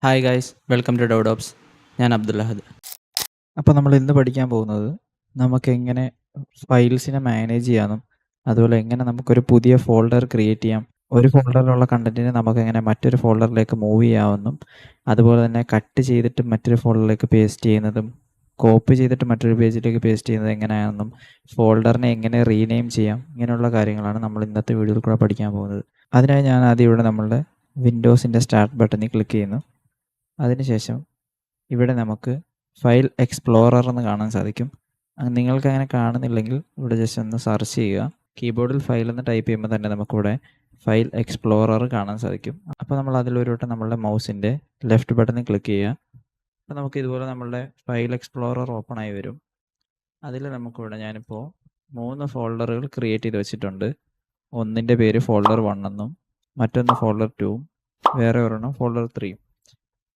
Hi guys, welcome to DevOps. ഞാൻ അബ്ദുല്ലഹദ്. അപ്പോൾ നമ്മൾ ഇന്ന് പഠിക്കാൻ പോകുന്നത് നമുക്കെങ്ങനെ ഫയൽസിനെ മാനേജ് ചെയ്യാമെന്നും അതുപോലെ എങ്ങനെ നമുക്കൊരു പുതിയ ഫോൾഡർ ക്രിയേറ്റ് ചെയ്യാം, ഒരു ഫോൾഡറിലുള്ള കണ്ടൻറ്റിനെ നമുക്കെങ്ങനെ മറ്റൊരു ഫോൾഡറിലേക്ക് മൂവ് ചെയ്യാമെന്നും അതുപോലെ തന്നെ കട്ട് ചെയ്തിട്ട് മറ്റൊരു ഫോൾഡറിലേക്ക് പേസ്റ്റ് ചെയ്യുന്നതും കോപ്പി ചെയ്തിട്ട് മറ്റൊരു പേജിലേക്ക് പേസ്റ്റ് ചെയ്യുന്നത് എങ്ങനെയാണെന്നും ഫോൾഡറിനെ എങ്ങനെ റീനെയിം ചെയ്യാം, ഇങ്ങനെയുള്ള കാര്യങ്ങളാണ് നമ്മൾ ഇന്നത്തെ വീഡിയോയിൽ കൂടെ പഠിക്കാൻ പോകുന്നത്. അതിനായി ഞാൻ ആദ്യം ഇവിടെ നമ്മളുടെ വിൻഡോസിൻ്റെ സ്റ്റാർട്ട് ബട്ടണിൽ ക്ലിക്ക് ചെയ്യുന്നു. അതിനുശേഷം ഇവിടെ നമുക്ക് ഫയൽ എക്സ്പ്ലോറർ എന്ന് കാണാൻ സാധിക്കും. നിങ്ങൾക്ക് അങ്ങനെ കാണുന്നില്ലെങ്കിൽ ഇവിടെ ജസ്റ്റ് ഒന്ന് സെർച്ച് ചെയ്യുക. കീബോർഡിൽ ഫയൽ എന്ന് ടൈപ്പ് ചെയ്യുമ്പോൾ തന്നെ നമുക്കിവിടെ ഫയൽ എക്സ്പ്ലോറർ കാണാൻ സാധിക്കും. അപ്പോൾ നമ്മൾ അതിലൊരു വട്ടം നമ്മളുടെ മൗസിൻ്റെ ലെഫ്റ്റ് ബട്ടണിൽ ക്ലിക്ക് ചെയ്യുക. അപ്പോൾ നമുക്ക് ഇതുപോലെ നമ്മളുടെ ഫയൽ എക്സ്പ്ലോറർ ഓപ്പൺ ആയി വരും. അതിൽ നമുക്കിവിടെ ഞാനിപ്പോൾ 3 ഫോൾഡറുകൾ ക്രിയേറ്റ് ചെയ്ത് വെച്ചിട്ടുണ്ട്. ഒന്നിൻ്റെ പേര് ഫോൾഡർ 1 എന്നും മറ്റൊന്ന് ഫോൾഡർ 2 വേറെ ഒരെണ്ണം ഫോൾഡർ 3.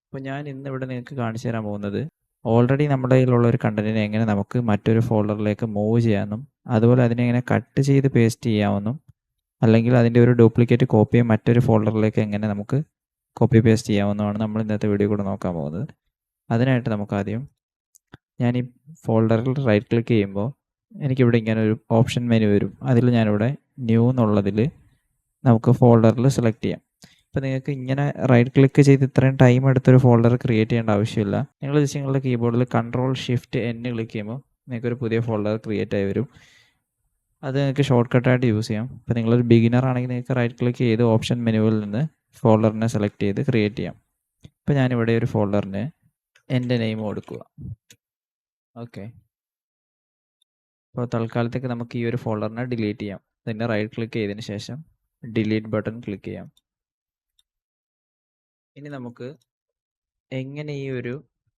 അപ്പോൾ ഞാൻ ഇന്നിവിടെ നിങ്ങൾക്ക് കാണിച്ചു തരാൻ പോകുന്നത് ഓൾറെഡി നമ്മുടെ കയ്യിലുള്ള ഒരു കണ്ടൻറ്റിനെ എങ്ങനെ നമുക്ക് മറ്റൊരു ഫോൾഡറിലേക്ക് മൂവ് ചെയ്യാമെന്നും അതുപോലെ അതിനെ എങ്ങനെ കട്ട് ചെയ്ത് പേസ്റ്റ് ചെയ്യാമെന്നും അല്ലെങ്കിൽ അതിൻ്റെ ഒരു ഡ്യൂപ്ലിക്കേറ്റ് കോപ്പിയെ മറ്റൊരു ഫോൾഡറിലേക്ക് എങ്ങനെ നമുക്ക് കോപ്പി പേസ്റ്റ് ചെയ്യാമെന്നുമാണ് നമ്മൾ ഇന്നത്തെ വീഡിയോ കൂടെ നോക്കാൻ പോകുന്നത്. അതിനായിട്ട് നമുക്കാദ്യം ഞാൻ ഈ ഫോൾഡറിൽ റൈറ്റ് ക്ലിക്ക് ചെയ്യുമ്പോൾ എനിക്കിവിടെ ഇങ്ങനെ ഒരു ഓപ്ഷൻ മെനു വരും. അതിൽ ഞാനിവിടെ ന്യൂ എന്നുള്ളതിൽ നമുക്ക് ഫോൾഡറിൽ സെലക്ട് ചെയ്യാം. ഇപ്പോൾ നിങ്ങൾക്ക് ഇങ്ങനെ റൈറ്റ് ക്ലിക്ക് ചെയ്ത് ഇത്രയും ടൈം എടുത്തൊരു ഫോൾഡർ ക്രിയേറ്റ് ചെയ്യേണ്ട ആവശ്യമില്ല. നിങ്ങൾ ജസ്റ്റ് നിങ്ങളുടെ കീബോർഡിൽ Ctrl+Shift+N ക്ലിക്ക് ചെയ്യുമ്പോൾ നിങ്ങൾക്കൊരു പുതിയ ഫോൾഡർ ക്രിയേറ്റ് ആയി വരും. അത് നിങ്ങൾക്ക് ഷോർട്ട് കട്ടായിട്ട് യൂസ് ചെയ്യാം. ഇപ്പോൾ നിങ്ങളൊരു ബിഗിനർ ആണെങ്കിൽ നിങ്ങൾക്ക് റൈറ്റ് ക്ലിക്ക് ചെയ്ത് ഓപ്ഷൻ മെനുവിൽ നിന്ന് ഫോൾഡറിനെ സെലക്ട് ചെയ്ത് ക്രിയേറ്റ് ചെയ്യാം. ഇപ്പോൾ ഞാനിവിടെ ഒരു ഫോൾഡറിന് എൻ്റെ നെയിം കൊടുക്കുക. ഓക്കെ, അപ്പോൾ തൽക്കാലത്തേക്ക് നമുക്ക് ഈ ഒരു ഫോൾഡറിനെ ഡിലീറ്റ് ചെയ്യാം. അതിൻ്റെ റൈറ്റ് ക്ലിക്ക് ചെയ്തതിന് ശേഷം ഡിലീറ്റ് ബട്ടൺ ക്ലിക്ക് ചെയ്യാം. ഇനി നമുക്ക് എങ്ങനെ ഈ ഒരു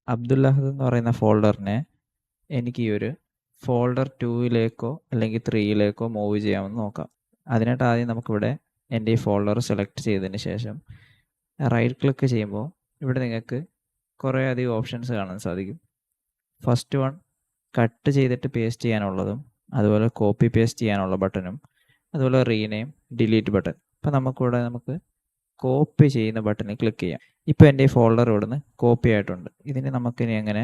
അബ്ദുല്ലഹദ് എന്ന് പറയുന്ന ഫോൾഡറിനെ എനിക്ക് ഈ ഒരു ഫോൾഡർ 2ലേക്കോ അല്ലെങ്കിൽ 3ലേക്കോ മൂവ് ചെയ്യാമെന്ന് നോക്കാം. അതിനായിട്ട് ആദ്യം നമുക്കിവിടെ എൻ്റെ ഈ ഫോൾഡർ സെലക്ട് ചെയ്തതിന് ശേഷം റൈറ്റ് ക്ലിക്ക് ചെയ്യുമ്പോൾ ഇവിടെ നിങ്ങൾക്ക് കുറേ അധികം ഓപ്ഷൻസ് കാണാൻ സാധിക്കും. ഫസ്റ്റ് വൺ കട്ട് ചെയ്തിട്ട് പേസ്റ്റ് ചെയ്യാനുള്ളതും അതുപോലെ കോപ്പി പേസ്റ്റ് ചെയ്യാനുള്ള ബട്ടണും അതുപോലെ റീനെയിം ഡിലീറ്റ് ബട്ടൺ. അപ്പോൾ നമുക്ക് കോപ്പി ചെയ്യുന്ന ബട്ടണിൽ ക്ലിക്ക് ചെയ്യാം. ഇപ്പോൾ എൻ്റെ ഈ ഫോൾഡർ ഇവിടുന്ന് കോപ്പി ആയിട്ടുണ്ട്. ഇതിന് നമുക്കിനി എങ്ങനെ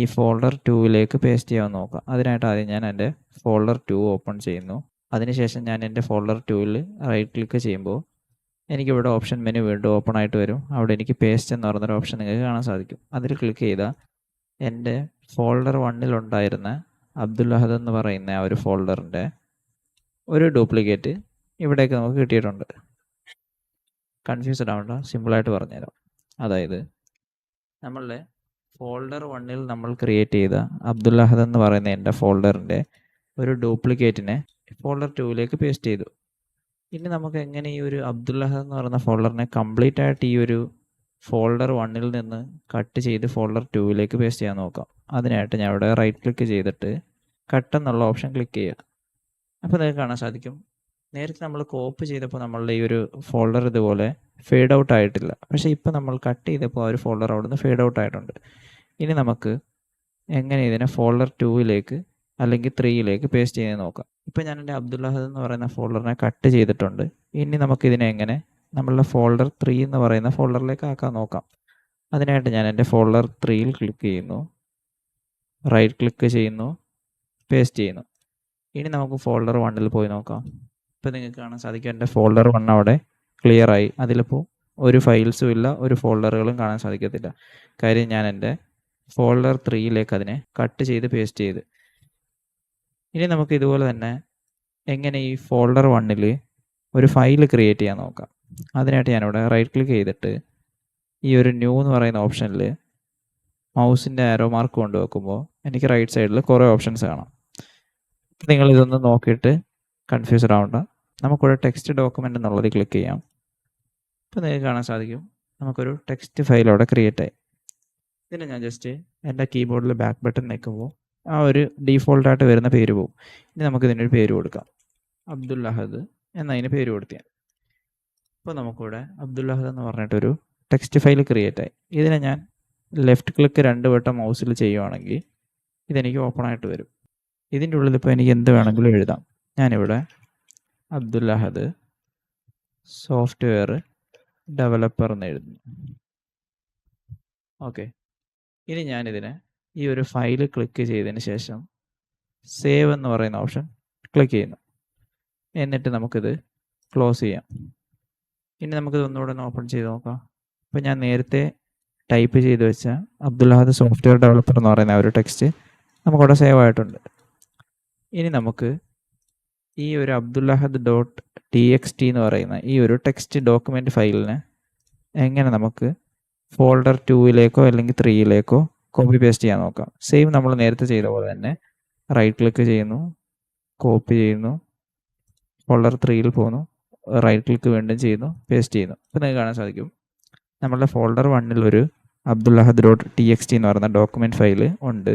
ഈ ഫോൾഡർ 2ലേക്ക് പേസ്റ്റ് ചെയ്യാമെന്ന് നോക്കാം. അതിനായിട്ട് ആദ്യം ഞാൻ എൻ്റെ ഫോൾഡർ 2 ഓപ്പൺ ചെയ്യുന്നു. അതിനുശേഷം ഞാൻ എൻ്റെ ഫോൾഡർ 2ൽ റൈറ്റ് ക്ലിക്ക് ചെയ്യുമ്പോൾ എനിക്കിവിടെ ഓപ്ഷൻ മെനു വീണ്ടും ഓപ്പൺ ആയിട്ട് വരും. അവിടെ എനിക്ക് പേസ്റ്റ് എന്ന് പറയുന്നൊരു ഓപ്ഷൻ നിങ്ങൾക്ക് കാണാൻ സാധിക്കും. അതിൽ ക്ലിക്ക് ചെയ്താൽ എൻ്റെ ഫോൾഡർ 1ൽ ഉണ്ടായിരുന്ന അബ്ദുല്ലഹദ് എന്ന് പറയുന്ന ആ ഒരു ഫോൾഡറിൻ്റെ ഒരു ഡ്യൂപ്ലിക്കേറ്റ് ഇവിടേക്ക് നമുക്ക് കിട്ടിയിട്ടുണ്ട്. കൺഫ്യൂസ്ഡ് ആവണ്ട, സിമ്പിളായിട്ട് പറഞ്ഞുതരാം. അതായത് നമ്മളുടെ ഫോൾഡർ 1ൽ നമ്മൾ ക്രിയേറ്റ് ചെയ്ത അബ്ദുല്ലഹദ് എന്ന് പറയുന്ന എൻ്റെ ഫോൾഡറിൻ്റെ ഒരു ഡ്യൂപ്ലിക്കേറ്റിനെ ഫോൾഡർ 2ലേക്ക് പേസ്റ്റ് ചെയ്തു. ഇനി നമുക്ക് എങ്ങനെ ഈ ഒരു അബ്ദുല്ലഹദ് എന്ന് പറയുന്ന ഫോൾഡറിനെ കംപ്ലീറ്റ് ആയിട്ട് ഈ ഒരു ഫോൾഡർ 1ൽ നിന്ന് കട്ട് ചെയ്ത് ഫോൾഡർ 2ലേക്ക് പേസ്റ്റ് ചെയ്യാൻ നോക്കാം. അതിനായിട്ട് ഞാൻ ഇവിടെ റൈറ്റ് ക്ലിക്ക് ചെയ്തിട്ട് കട്ട് എന്നുള്ള ഓപ്ഷൻ ക്ലിക്ക് ചെയ്യുക. അപ്പോൾ നിങ്ങൾക്ക് കാണാൻ സാധിക്കും നേരത്തെ നമ്മൾ കോപ്പി ചെയ്തപ്പോൾ നമ്മളുടെ ഈ ഒരു ഫോൾഡർ ഇതുപോലെ ഫേഡ് ഔട്ട് ആയിട്ടില്ല. പക്ഷേ ഇപ്പോൾ നമ്മൾ കട്ട് ചെയ്തപ്പോൾ ആ ഒരു ഫോൾഡർ അവിടെ നിന്ന് ഫേഡ് ഔട്ട് ആയിട്ടുണ്ട്. ഇനി നമുക്ക് എങ്ങനെ ഇതിനെ ഫോൾഡർ 2ലേക്ക് അല്ലെങ്കിൽ 3ലേക്ക് പേസ്റ്റ് ചെയ്ത് നോക്കാം. ഇപ്പോൾ ഞാൻ എൻ്റെ അബ്ദുല്ലഹദ് എന്ന് പറയുന്ന ഫോൾഡറിനെ കട്ട് ചെയ്തിട്ടുണ്ട്. ഇനി നമുക്കിതിനെ എങ്ങനെ നമ്മളുടെ ഫോൾഡർ 3 എന്ന് പറയുന്ന ഫോൾഡറിലേക്ക് ആക്കാൻ നോക്കാം. അതിനായിട്ട് ഞാൻ എൻ്റെ ഫോൾഡർ 3ൽ ക്ലിക്ക് ചെയ്യുന്നു, റൈറ്റ് ക്ലിക്ക് ചെയ്യുന്നു, പേസ്റ്റ് ചെയ്യുന്നു. ഇനി നമുക്ക് ഫോൾഡർ 1ൽ പോയി നോക്കാം. ഇപ്പോൾ നിങ്ങൾക്ക് കാണാൻ സാധിക്കും എൻ്റെ ഫോൾഡർ 1 അവിടെ ക്ലിയർ ആയി. അതിലിപ്പോൾ ഒരു ഫയൽസും ഇല്ല, ഒരു ഫോൾഡറുകളും കാണാൻ സാധിക്കത്തില്ല. കാര്യം ഞാൻ എൻ്റെ ഫോൾഡർ 3ലേക്ക് അതിനെ കട്ട് ചെയ്ത് പേസ്റ്റ് ചെയ്ത്. ഇനി നമുക്ക് ഇതുപോലെ തന്നെ എങ്ങനെ ഈ ഫോൾഡർ 1ൽ ഒരു ഫയൽ ക്രിയേറ്റ് ചെയ്യാൻ നോക്കാം. അതിനായിട്ട് ഞാനിവിടെ റൈറ്റ് ക്ലിക്ക് ചെയ്തിട്ട് ഈ ഒരു ന്യൂ എന്ന് പറയുന്ന ഓപ്ഷനിൽ മൗസിൻ്റെ ആരോ മാർക്ക് കൊണ്ടുവെക്കുമ്പോൾ എനിക്ക് റൈറ്റ് സൈഡിൽ കുറേ ഓപ്ഷൻസ് കാണാം. നിങ്ങളിതൊന്ന് നോക്കിയിട്ട് കൺഫ്യൂസ്ഡ് ആവണ്ട. നമുക്കിവിടെ ടെക്സ്റ്റ് ഡോക്യുമെൻ്റ് എന്നുള്ളത് ക്ലിക്ക് ചെയ്യാം. ഇപ്പോൾ നിങ്ങൾക്ക് കാണാൻ സാധിക്കും നമുക്കൊരു ടെക്സ്റ്റ് ഫയൽ അവിടെ ക്രിയേറ്റ് ആയി. ഇതിനെ ഞാൻ ജസ്റ്റ് എൻ്റെ കീബോർഡിൽ ബാക്ക് ബട്ടൺ നിൽക്കുമ്പോൾ ആ ഒരു ഡീഫോൾട്ടായിട്ട് വരുന്ന പേര് പോകും. ഇനി നമുക്കിതിനൊരു പേര് കൊടുക്കാം, അബ്ദുല്ലഹദ് എന്നതിന് പേര് കൊടുത്താൽ. ഇപ്പോൾ നമുക്കിവിടെ അബ്ദുല്ലഹദ് എന്ന് പറഞ്ഞിട്ടൊരു ടെക്സ്റ്റ് ഫയൽ ക്രിയേറ്റ് ആയി. ഇതിനെ ഞാൻ ലെഫ്റ്റ് ക്ലിക്ക് 2 വട്ടം മൗസിൽ ചെയ്യുവാണെങ്കിൽ ഇതെനിക്ക് ഓപ്പൺ ആയിട്ട് വരും. ഇതിൻ്റെ ഉള്ളിൽ ഇപ്പോൾ എനിക്ക് എന്ത് വേണമെങ്കിലും എഴുതാം. ഞാനിവിടെ അബ്ദുല്ലഹദ് സോഫ്റ്റ്വെയർ ഡെവലപ്പർ എന്ന് എഴുതുന്നു. ഓക്കെ. ഇനി ഞാനിതിനെ ഈ ഒരു ഫയൽ ക്ലിക്ക് ചെയ്തതിന് ശേഷം സേവ് എന്ന് പറയുന്ന ഓപ്ഷൻ ക്ലിക്ക് ചെയ്യുന്നു. എന്നിട്ട് നമുക്കിത് ക്ലോസ് ചെയ്യാം. ഇനി നമുക്കിത് ഒന്നുകൂടെ ഒന്ന് ഓപ്പൺ ചെയ്ത് നോക്കാം. അപ്പോൾ ഞാൻ നേരത്തെ ടൈപ്പ് ചെയ്ത് വെച്ച അബ്ദുൽ സോഫ്റ്റ്വെയർ ഡെവലപ്പർ എന്ന് പറയുന്ന ഒരു ടെക്സ്റ്റ് നമുക്കവിടെ സേവ് ആയിട്ടുണ്ട്. ഇനി നമുക്ക് ഈ ഒരു abdullahad.txt എന്ന് പറയുന്ന ഈ ഒരു ടെക്സ്റ്റ് ഡോക്യുമെൻ്റ് ഫയലിനെ എങ്ങനെ നമുക്ക് ഫോൾഡർ 2ലേക്കോ അല്ലെങ്കിൽ 3ലേക്കോ കോപ്പി പേസ്റ്റ് ചെയ്യാൻ നോക്കാം. സെയിം നമ്മൾ നേരത്തെ ചെയ്ത പോലെ തന്നെ റൈറ്റ് ക്ലിക്ക് ചെയ്യുന്നു, കോപ്പി ചെയ്യുന്നു, ഫോൾഡർ 3ൽ പോകുന്നു, റൈറ്റ് ക്ലിക്ക് വീണ്ടും ചെയ്യുന്നു, പേസ്റ്റ് ചെയ്യുന്നു. അപ്പോൾ നിങ്ങൾക്ക് കാണാൻ സാധിക്കും നമ്മളുടെ ഫോൾഡർ 1ൽ ഒരു abdullahad.txt എന്ന് പറയുന്ന ഡോക്യുമെൻ്റ് ഫയൽ ഉണ്ട്.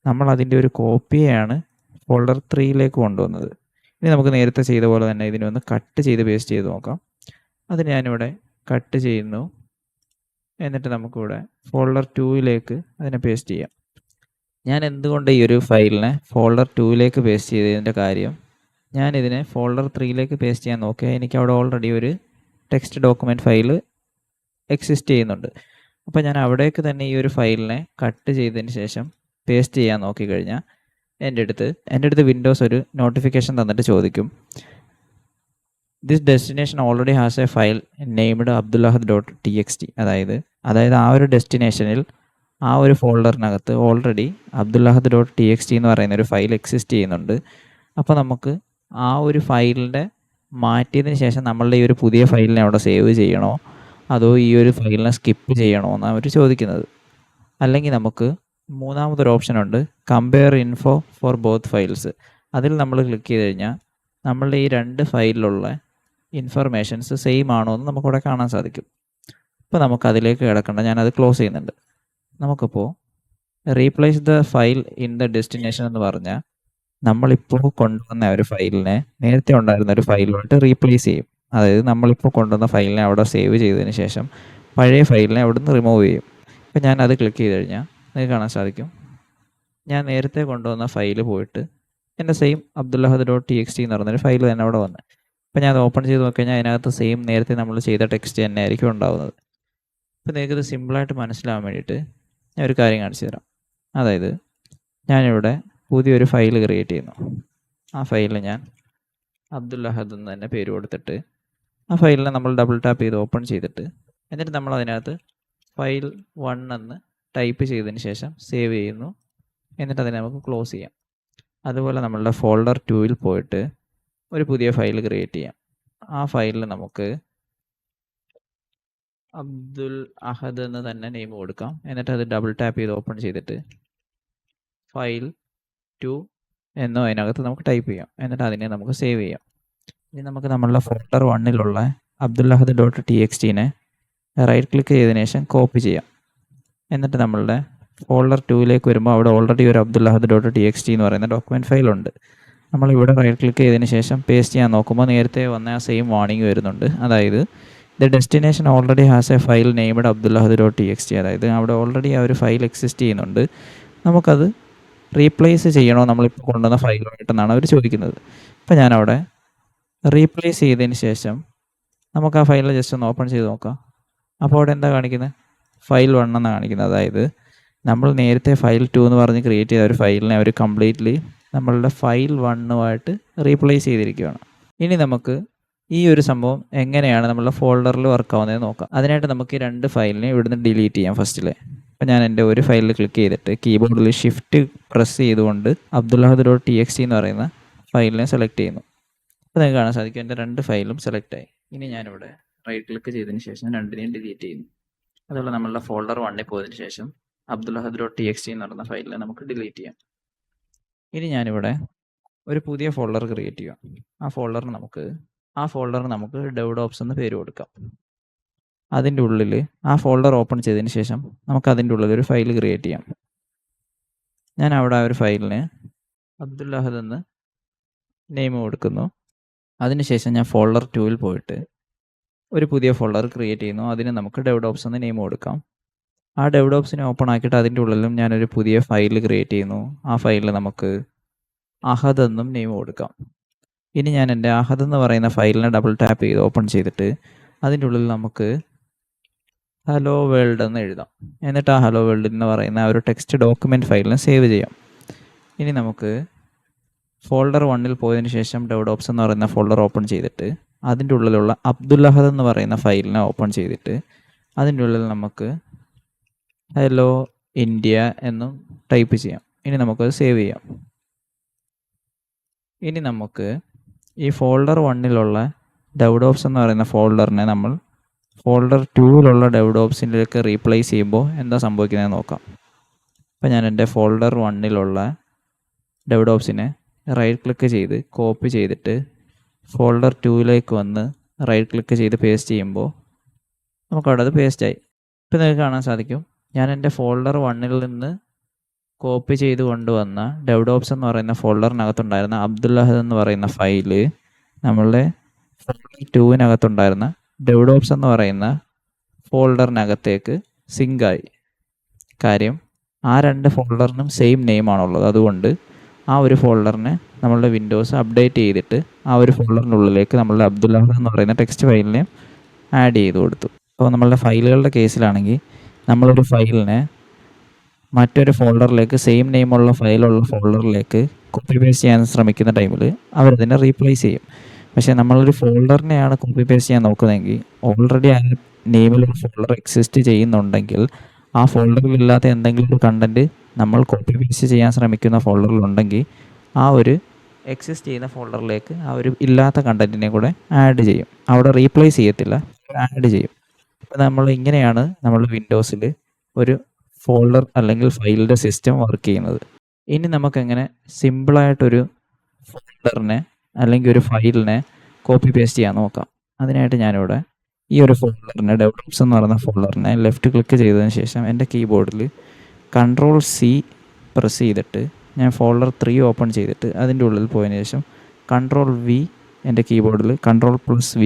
നമ്മൾ അതിൻ്റെ ഒരു കോപ്പിയാണ് ഫോൾഡർ 3ലേക്ക് കൊണ്ടുവന്നത്. ഇനി നമുക്ക് നേരത്തെ ചെയ്ത പോലെ തന്നെ ഇതിനെ ഒന്ന് കട്ട് ചെയ്ത് പേസ്റ്റ് ചെയ്ത് നോക്കാം. അതിന് ഞാനിവിടെ കട്ട് ചെയ്യുന്നു. എന്നിട്ട് നമുക്കിവിടെ ഫോൾഡർ 2ലേക്ക് അതിനെ പേസ്റ്റ് ചെയ്യാം. ഞാൻ എന്തുകൊണ്ട് ഈ ഒരു ഫയലിനെ ഫോൾഡർ 2ലേക്ക് പേസ്റ്റ് ചെയ്തതിൻ്റെ കാര്യം, ഞാനിതിനെ ഫോൾഡർ 3ലേക്ക് പേസ്റ്റ് ചെയ്യാൻ നോക്കിയാൽ എനിക്ക് അവിടെ ഓൾറെഡി ഒരു ടെക്സ്റ്റ് ഡോക്യുമെൻ്റ് ഫയൽ എക്സിസ്റ്റ് ചെയ്യുന്നുണ്ട്. അപ്പോൾ ഞാൻ അവിടേക്ക് തന്നെ ഈ ഒരു ഫയലിനെ കട്ട് ചെയ്തതിന് ശേഷം പേസ്റ്റ് ചെയ്യാൻ നോക്കിക്കഴിഞ്ഞാൽ എൻ്റെ അടുത്ത് വിൻഡോസ് ഒരു നോട്ടിഫിക്കേഷൻ തന്നിട്ട് ചോദിക്കും, this destination already has A file named abdullahad.txt. അതായത് ആ ഒരു ഡെസ്റ്റിനേഷനിൽ ആ ഒരു ഫോൾഡറിനകത്ത് ഓൾറെഡി abdullahad.txt എന്ന് പറയുന്ന ഒരു ഫയൽ എക്സിസ്റ്റ് ചെയ്യുന്നുണ്ട്. അപ്പോൾ നമുക്ക് ആ ഒരു ഫയലിൻ്റെ മാറ്റിയതിന് ശേഷം നമ്മളുടെ ഈ ഒരു പുതിയ ഫയലിനെ അവിടെ സേവ് ചെയ്യണോ അതോ ഈ ഒരു ഫയലിനെ സ്കിപ്പ് ചെയ്യണോ എന്നാണ് അവർ ചോദിക്കുന്നത്. അല്ലെങ്കിൽ നമുക്ക് മൂന്നാമതൊരു ഓപ്ഷനുണ്ട്, compare info for both files. അതിൽ നമ്മൾ ക്ലിക്ക് ചെയ്ത് കഴിഞ്ഞാൽ നമ്മളുടെ ഈ രണ്ട് ഫയലിലുള്ള ഇൻഫർമേഷൻസ് സെയിം ആണോ എന്ന് നമുക്കിവിടെ കാണാൻ സാധിക്കും. അപ്പോൾ നമുക്ക് അതിലേക്ക് കിടക്കേണ്ട, ഞാനത് ക്ലോസ് ചെയ്യുന്നുണ്ട്. നമുക്കിപ്പോൾ replace the file in the destination എന്ന് പറഞ്ഞാൽ നമ്മളിപ്പോൾ കൊണ്ടുവന്ന ഒരു ഫയലിനെ നേരത്തെ ഉണ്ടായിരുന്ന ഒരു ഫയലിലോട്ട് റീപ്ലേസ് ചെയ്യും. അതായത് നമ്മളിപ്പോൾ കൊണ്ടുവന്ന ഫയലിനെ അവിടെ സേവ് ചെയ്തതിന് ശേഷം പഴയ ഫയലിനെ അവിടെ നിന്ന് റിമൂവ് ചെയ്യും. ഇപ്പോൾ ഞാനത് ക്ലിക്ക് ചെയ്ത് കഴിഞ്ഞാൽ നിങ്ങൾക്ക് കാണാൻ സാധിക്കും ഞാൻ നേരത്തെ കൊണ്ടുവന്ന ഫയൽ പോയിട്ട് എൻ്റെ സെയിം abdullahad.txt എന്ന് പറഞ്ഞൊരു ഫയൽ തന്നെ അവിടെ വന്ന്. അപ്പോൾ ഞാൻ അത് ഓപ്പൺ ചെയ്ത് നോക്കിക്കഴിഞ്ഞാൽ അതിനകത്ത് സെയിം നേരത്തെ നമ്മൾ ചെയ്ത ടെക്സ്റ്റ് തന്നെ ആയിരിക്കും ഉണ്ടാകുന്നത്. അപ്പോൾ നിങ്ങൾക്കിത് സിമ്പിളായിട്ട് മനസ്സിലാവാൻ വേണ്ടിയിട്ട് ഞാൻ ഒരു കാര്യം കാണിച്ചു തരാം. അതായത് ഞാനിവിടെ പുതിയൊരു ഫയൽ ക്രിയേറ്റ് ചെയ്യുന്നു. ആ ഫയലിൽ ഞാൻ അബ്ദുല്ലഹദ് എന്ന് തന്നെ പേര് കൊടുത്തിട്ട് ആ ഫയലിനെ നമ്മൾ ഡബിൾ ടാപ്പ് ചെയ്ത് ഓപ്പൺ ചെയ്തിട്ട് എന്നിട്ട് നമ്മൾ അതിനകത്ത് ഫയൽ 1 എന്ന് ടൈപ്പ് ചെയ്തതിന് ശേഷം സേവ് ചെയ്യുന്നു. എന്നിട്ട് അതിനെ നമുക്ക് ക്ലോസ് ചെയ്യാം. അതുപോലെ നമ്മളുടെ ഫോൾഡർ 2ൽ പോയിട്ട് ഒരു പുതിയ ഫയൽ ക്രിയേറ്റ് ചെയ്യാം. ആ ഫയലിൽ നമുക്ക് അബ്ദുൽ അഹദ് എന്ന് തന്നെ നെയിം കൊടുക്കാം. എന്നിട്ട് അത് ഡബിൾ ടാപ്പ് ചെയ്ത് ഓപ്പൺ ചെയ്തിട്ട് ഫയൽ 2 എന്നോ അതിനകത്ത് നമുക്ക് ടൈപ്പ് ചെയ്യാം. എന്നിട്ട് അതിനെ നമുക്ക് സേവ് ചെയ്യാം. ഇനി നമുക്ക് നമ്മളുടെ ഫോൾഡർ 1ലുള്ള abdullahad.txt റൈറ്റ് ക്ലിക്ക് ചെയ്തതിനു ശേഷം കോപ്പി ചെയ്യാം. എന്നിട്ട് നമ്മളുടെ ഫോൾഡർ 2ലേക്ക് വരുമ്പോൾ അവിടെ ഓൾറെഡി ഒരു abdullahad.txt എന്ന് പറയുന്ന ഡോക്യുമെൻറ്റ് ഫയലുണ്ട്. നമ്മളിവിടെ റൈറ്റ് ക്ലിക്ക് ചെയ്തതിന് ശേഷം പേസ്റ്റ് ചെയ്യാൻ നോക്കുമ്പോൾ നേരത്തെ വന്ന ആ സെയിം വാർണിംഗ് വരുന്നുണ്ട്. അതായത് the destination already has A file named abdullahad.txt. അതായത് അവിടെ ഓൾറെഡി ആ ഒരു ഫയൽ എക്സിസ്റ്റ് ചെയ്യുന്നുണ്ട്. നമുക്കത് റീപ്ലേസ് ചെയ്യണോ നമ്മളിപ്പോൾ കൊണ്ടുവന്ന ഫയലുമായിട്ടെന്നാണ് അവർ ചോദിക്കുന്നത്. ഇപ്പോൾ ഞാനവിടെ റീപ്ലേസ് ചെയ്തതിന് ശേഷം നമുക്ക് ആ ഫയൽ ജസ്റ്റ് ഒന്ന് ഓപ്പൺ ചെയ്ത് നോക്കാം. അപ്പോൾ അവിടെ എന്താ കാണിക്കുന്നത്, ഫയൽ 1 എന്നാണ് കാണിക്കുന്നത്. അതായത് നമ്മൾ നേരത്തെ ഫയൽ 2 എന്ന് പറഞ്ഞ് ക്രിയേറ്റ് ചെയ്ത ഒരു ഫയലിനെ അവർ കംപ്ലീറ്റ്ലി നമ്മളുടെ ഫയൽ 1 റീപ്ലേസ് ചെയ്തിരിക്കുകയാണ്. ഇനി നമുക്ക് ഈ ഒരു സംഭവം എങ്ങനെയാണ് നമ്മളുടെ ഫോൾഡറിൽ വർക്ക് ആവുന്നത് നോക്കാം. അതിനായിട്ട് നമുക്ക് ഈ രണ്ട് ഫയലിനെ ഇവിടുന്ന് ഡിലീറ്റ് ചെയ്യാം ഫസ്റ്റിലെ. അപ്പോൾ ഞാൻ എൻ്റെ ഒരു ഫയലിൽ ക്ലിക്ക് ചെയ്തിട്ട് കീബോർഡിൽ ഷിഫ്റ്റ് പ്രസ് ചെയ്തുകൊണ്ട് abdullahad.txt എന്ന് പറയുന്ന ഫയലിനെ സെലക്ട് ചെയ്യുന്നു. അപ്പോൾ നിങ്ങൾക്ക് കാണാൻ സാധിക്കും എൻ്റെ രണ്ട് ഫയലും സെലക്ട് ആയി. ഇനി ഞാനിവിടെ റൈറ്റ് ക്ലിക്ക് ചെയ്തതിന് ശേഷം രണ്ടിനെയും ഡിലീറ്റ് ചെയ്യുന്നു. അതുപോലെ നമ്മളുടെ ഫോൾഡർ 1ൽ പോയതിന് ശേഷം abdullahad.txt എന്ന് പറയുന്ന ഫയലിനെ നമുക്ക് ഡിലീറ്റ് ചെയ്യാം. ഇനി ഞാനിവിടെ ഒരു പുതിയ ഫോൾഡർ ക്രിയേറ്റ് ചെയ്യാം. ആ ഫോൾഡറിന് നമുക്ക് ഡെവഡോപ്സ് എന്ന് പേര് കൊടുക്കാം. അതിൻ്റെ ഉള്ളിൽ ആ ഫോൾഡർ ഓപ്പൺ ചെയ്തതിന് ശേഷം നമുക്ക് അതിൻ്റെ ഉള്ളിൽ ഒരു ഫയൽ ക്രിയേറ്റ് ചെയ്യാം. ഞാൻ അവിടെ ആ ഒരു ഫയലിന് അബ്ദുല്ലഹദ് എന്ന് നെയിം കൊടുക്കുന്നു. അതിനുശേഷം ഞാൻ ഫോൾഡർ 2ൽ പോയിട്ട് ഒരു പുതിയ ഫോൾഡർ ക്രിയേറ്റ് ചെയ്യുന്നു. അതിന് നമുക്ക് ഡെവഡോപ്സ് എന്ന് നെയിം കൊടുക്കാം. ആ ഡെവഡോപ്സിനെ ഓപ്പൺ ആക്കിയിട്ട് അതിൻ്റെ ഉള്ളിലും ഞാനൊരു പുതിയ ഫയൽ ക്രിയേറ്റ് ചെയ്യുന്നു. ആ ഫയലിൽ നമുക്ക് അഹദ് എന്നും നെയിം കൊടുക്കാം. ഇനി ഞാൻ എൻ്റെ അഹദ് എന്ന് പറയുന്ന ഫയലിനെ ഡബിൾ ടാപ്പ് ചെയ്ത് ഓപ്പൺ ചെയ്തിട്ട് അതിൻ്റെ ഉള്ളിൽ നമുക്ക് ഹലോ വേൾഡ് എന്ന് എഴുതാം. എന്നിട്ട് ആ ഹലോ വേൾഡ് എന്ന് പറയുന്ന ആ ഒരു ടെക്സ്റ്റ് ഡോക്യുമെൻറ്റ് ഫയലിനെ സേവ് ചെയ്യാം. ഇനി നമുക്ക് ഫോൾഡർ 1 പോയതിന് ശേഷം ഡെവഡോപ്സ് എന്ന് പറയുന്ന ഫോൾഡർ ഓപ്പൺ ചെയ്തിട്ട് അതിൻ്റെ ഉള്ളിലുള്ള അബ്ദുല്ലഹദ് എന്ന് പറയുന്ന ഫയലിനെ ഓപ്പൺ ചെയ്തിട്ട് അതിൻ്റെ ഉള്ളിൽ നമുക്ക് ഹലോ ഇന്ത്യ എന്നും ടൈപ്പ് ചെയ്യാം. ഇനി നമുക്കത് സേവ് ചെയ്യാം. ഇനി നമുക്ക് ഈ ഫോൾഡർ 1 ഡെവഡോപ്സ് എന്ന് പറയുന്ന ഫോൾഡറിനെ നമ്മൾ ഫോൾഡർ 2 ഡെവഡോപ്സിലേക്ക് റീപ്ലേസ് ചെയ്യുമ്പോൾ എന്താ സംഭവിക്കുന്നത് നോക്കാം. അപ്പോൾ ഞാൻ എൻ്റെ ഫോൾഡർ 1 ഡെവഡോപ്സിനെ റൈറ്റ് ക്ലിക്ക് ചെയ്ത് കോപ്പി ചെയ്തിട്ട് ഫോൾഡർ 2 വന്ന് റൈറ്റ് ക്ലിക്ക് ചെയ്ത് പേസ്റ്റ് ചെയ്യുമ്പോൾ നമുക്കവിടെ അത് പേസ്റ്റായി. ഇപ്പോൾ നിങ്ങൾക്ക് കാണാൻ സാധിക്കും ഞാൻ എൻ്റെ ഫോൾഡർ 1 നിന്ന് കോപ്പി ചെയ്ത് കൊണ്ടുവന്ന ഡെവഡോപ്സ് എന്ന് പറയുന്ന ഫോൾഡറിനകത്തുണ്ടായിരുന്ന അബ്ദുല്ലഹദ് എന്ന് പറയുന്ന ഫയല് നമ്മളുടെ ഫോൾഡർ 2 ഡെവഡോപ്സ് എന്ന് പറയുന്ന ഫോൾഡറിനകത്തേക്ക് സിങ്കായി. കാര്യം ആ രണ്ട് ഫോൾഡറിനും സെയിം നെയിമാണുള്ളത്. അതുകൊണ്ട് ആ ഒരു ഫോൾഡറിനെ നമ്മളുടെ വിൻഡോസ് അപ്ഡേറ്റ് ചെയ്തിട്ട് ആ ഒരു ഫോൾഡറിൻ്റെ ഉള്ളിലേക്ക് നമ്മളുടെ അബ്ദുല്ലഹദ് എന്ന് പറയുന്ന ടെക്സ്റ്റ് ഫയലിനെ ആഡ് ചെയ്ത് കൊടുത്തു. അപ്പോൾ നമ്മളുടെ ഫയലുകളുടെ കേസിലാണെങ്കിൽ നമ്മളൊരു ഫയലിനെ മറ്റൊരു ഫോൾഡറിലേക്ക് സെയിം നെയിമുള്ള ഫയലുള്ള ഫോൾഡറിലേക്ക് കോപ്പി പേസ്റ്റ് ചെയ്യാൻ ശ്രമിക്കുന്ന ടൈമിൽ അവരതിനെ റീപ്ലേസ് ചെയ്യും. പക്ഷേ നമ്മളൊരു ഫോൾഡറിനെയാണ് കോപ്പി പേസ്റ്റ് ചെയ്യാൻ നോക്കുന്നതെങ്കിൽ ഓൾറെഡി ആ നെയിമിലൊരു ഫോൾഡർ എക്സിസ്റ്റ് ചെയ്യുന്നുണ്ടെങ്കിൽ ആ ഫോൾഡറിലില്ലാത്ത എന്തെങ്കിലും ഒരു കണ്ടൻറ്റ് നമ്മൾ കോപ്പി പേസ്റ്റ് ചെയ്യാൻ ശ്രമിക്കുന്ന ഫോൾഡറിലുണ്ടെങ്കിൽ ആ ഒരു എക്സിസ്റ്റ് ചെയ്യുന്ന ഫോൾഡറിലേക്ക് ആ ഒരു ഇല്ലാത്ത കണ്ടൻറ്റിനെ കൂടെ ആഡ് ചെയ്യും. അവിടെ റീപ്ലേസ് ചെയ്യത്തില്ല, ആഡ് ചെയ്യും. അപ്പോൾ നമ്മൾ ഇങ്ങനെയാണ് നമ്മൾ വിൻഡോസിൽ ഒരു ഫോൾഡർ അല്ലെങ്കിൽ ഫയലിൻ്റെ സിസ്റ്റം വർക്ക് ചെയ്യുന്നത്. ഇനി നമുക്കെങ്ങനെ സിമ്പിളായിട്ടൊരു ഫോൾഡറിനെ അല്ലെങ്കിൽ ഒരു ഫയലിനെ കോപ്പി പേസ്റ്റ് ചെയ്യാൻ നോക്കാം. അതിനായിട്ട് ഞാനിവിടെ ഈ ഒരു ഫോൾഡറിനെ ഡെവലപ്സ് എന്ന് പറയുന്ന ഫോൾഡറിനെ ലെഫ്റ്റ് ക്ലിക്ക് ചെയ്തതിന് ശേഷം എൻ്റെ കീബോർഡിൽ Ctrl+C പ്രസ് ചെയ്തിട്ട് ഞാൻ ഫോൾഡർ 3 ഓപ്പൺ ചെയ്തിട്ട് അതിൻ്റെ ഉള്ളിൽ പോയതിന് ശേഷം Ctrl+V എൻ്റെ കീബോർഡിൽ Ctrl+V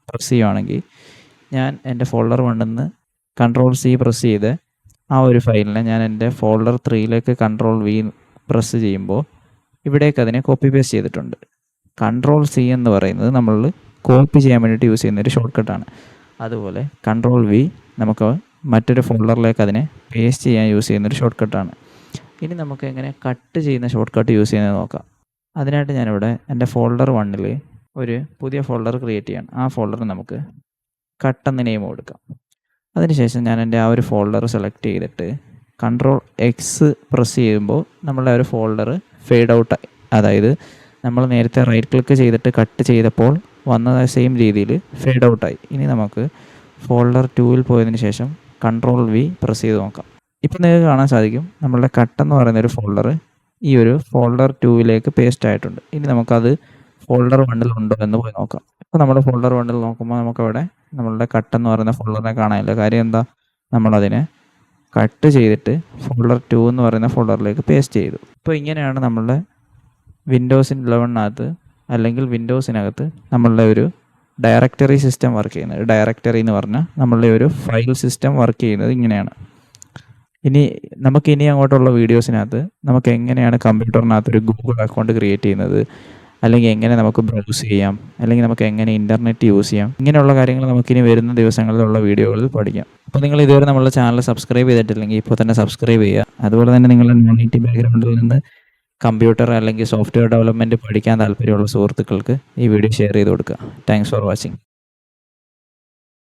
പ്രസ് ചെയ്യുകയാണെങ്കിൽ ഞാൻ എൻ്റെ ഫോൾഡർ 1 നിന്ന് Ctrl+C പ്രസ് ചെയ്ത് ആ ഒരു ഫയലിനെ ഞാൻ എൻ്റെ ഫോൾഡർ 3 Ctrl+V പ്രസ് ചെയ്യുമ്പോൾ ഇവിടേക്ക് അതിനെ കോപ്പി പേസ്റ്റ് ചെയ്തിട്ടുണ്ട്. Ctrl+C എന്ന് പറയുന്നത് നമ്മൾ കോപ്പി ചെയ്യാൻ വേണ്ടിയിട്ട് യൂസ് ചെയ്യുന്ന ഒരു ഷോർട്ട് കട്ടാണ്. അതുപോലെ Ctrl+V നമുക്ക് മറ്റൊരു ഫോൾഡറിലേക്ക് അതിനെ പേസ്റ്റ് ചെയ്യാൻ യൂസ് ചെയ്യുന്നൊരു ഷോർട്ട് കട്ടാണ്. ഇനി നമുക്ക് എങ്ങനെ കട്ട് ചെയ്യുന്ന ഷോർട്ട് കട്ട് യൂസ് ചെയ്യുന്നത് നോക്കാം. അതിനായിട്ട് ഞാനിവിടെ എൻ്റെ ഫോൾഡർ 1 ഒരു പുതിയ ഫോൾഡർ ക്രിയേറ്റ് ചെയ്യണം. ആ ഫോൾഡർ നമുക്ക് കട്ട് എന്ന നെയിം കൊടുക്കാം. അതിനുശേഷം ഞാൻ എൻ്റെ ആ ഒരു ഫോൾഡർ സെലക്ട് ചെയ്തിട്ട് Ctrl+X പ്രസ് ചെയ്യുമ്പോൾ നമ്മളുടെ ആ ഒരു ഫോൾഡർ ഫെയ്ഡ് ഔട്ടായി. അതായത് നമ്മൾ നേരത്തെ റൈറ്റ് ക്ലിക്ക് ചെയ്തിട്ട് കട്ട് ചെയ്തപ്പോൾ വന്ന സെയിം രീതിയിൽ ഫെയ്ഡ് ഔട്ടായി. ഇനി നമുക്ക് ഫോൾഡർ 2 പോയതിന് ശേഷം Ctrl+V പ്രസ് ചെയ്ത് നോക്കാം. ഇപ്പോൾ നിങ്ങൾക്ക് കാണാൻ സാധിക്കും നമ്മളുടെ കട്ട് എന്ന് പറയുന്നൊരു ഫോൾഡർ ഈ ഒരു ഫോൾഡർ 2 പേസ്റ്റ് ആയിട്ടുണ്ട്. ഇനി നമുക്കത് ഫോൾഡർ 1 ഉണ്ടോ എന്ന് പോയി നോക്കാം. ഇപ്പോൾ നമ്മുടെ ഫോൾഡർ 1 നോക്കുമ്പോൾ നമുക്കവിടെ നമ്മളുടെ കട്ട് എന്ന് പറയുന്ന ഫോൾഡറിനെ കാണാനില്ല. കാര്യം എന്താ, നമ്മളതിനെ കട്ട് ചെയ്തിട്ട് ഫോൾഡർ 2 എന്ന് പറയുന്ന ഫോൾഡറിലേക്ക് പേസ്റ്റ് ചെയ്തു. ഇപ്പോൾ ഇങ്ങനെയാണ് നമ്മളുടെ വിൻഡോസ് 11 അല്ലെങ്കിൽ വിൻഡോസിനകത്ത് നമ്മളുടെ ഒരു ഡയറക്ടറി സിസ്റ്റം വർക്ക് ചെയ്യുന്നത്. ഡയറക്ടറി എന്ന് പറഞ്ഞാൽ നമ്മളുടെ ഒരു ഫയൽ സിസ്റ്റം വർക്ക് ചെയ്യുന്നത് ഇങ്ങനെയാണ്. ഇനി അങ്ങോട്ടുള്ള വീഡിയോസിനകത്ത് നമുക്ക് എങ്ങനെയാണ് കമ്പ്യൂട്ടറിനകത്ത് ഒരു ഗൂഗിൾ അക്കൗണ്ട് ക്രിയേറ്റ് ചെയ്യുന്നത്, അല്ലെങ്കിൽ എങ്ങനെ നമുക്ക് ബ്രൗസ് ചെയ്യാം, അല്ലെങ്കിൽ നമുക്ക് എങ്ങനെ ഇൻ്റർനെറ്റ് യൂസ് ചെയ്യാം, ഇങ്ങനെയുള്ള കാര്യങ്ങൾ നമുക്കിനി വരുന്ന ദിവസങ്ങളിലുള്ള വീഡിയോകളിൽ പഠിക്കാം. അപ്പോൾ നിങ്ങൾ ഇതുവരെ നമ്മളുടെ ചാനൽ സബ്സ്ക്രൈബ് ചെയ്തിട്ടില്ലെങ്കിൽ ഇപ്പോൾ തന്നെ സബ്സ്ക്രൈബ് ചെയ്യുക. അതുപോലെ തന്നെ നിങ്ങളുടെ നോൺ ഐ ടി ബാക്ക്ഗ്രൗണ്ടിൽ നിന്ന് കമ്പ്യൂട്ടർ അല്ലെങ്കിൽ സോഫ്റ്റ്വെയർ ഡെവലപ്മെൻറ്റ് പഠിക്കാൻ താല്പര്യമുള്ള സുഹൃത്തുക്കൾക്ക് ഈ വീഡിയോ ഷെയർ ചെയ്ത് കൊടുക്കുക. Thanks for watching.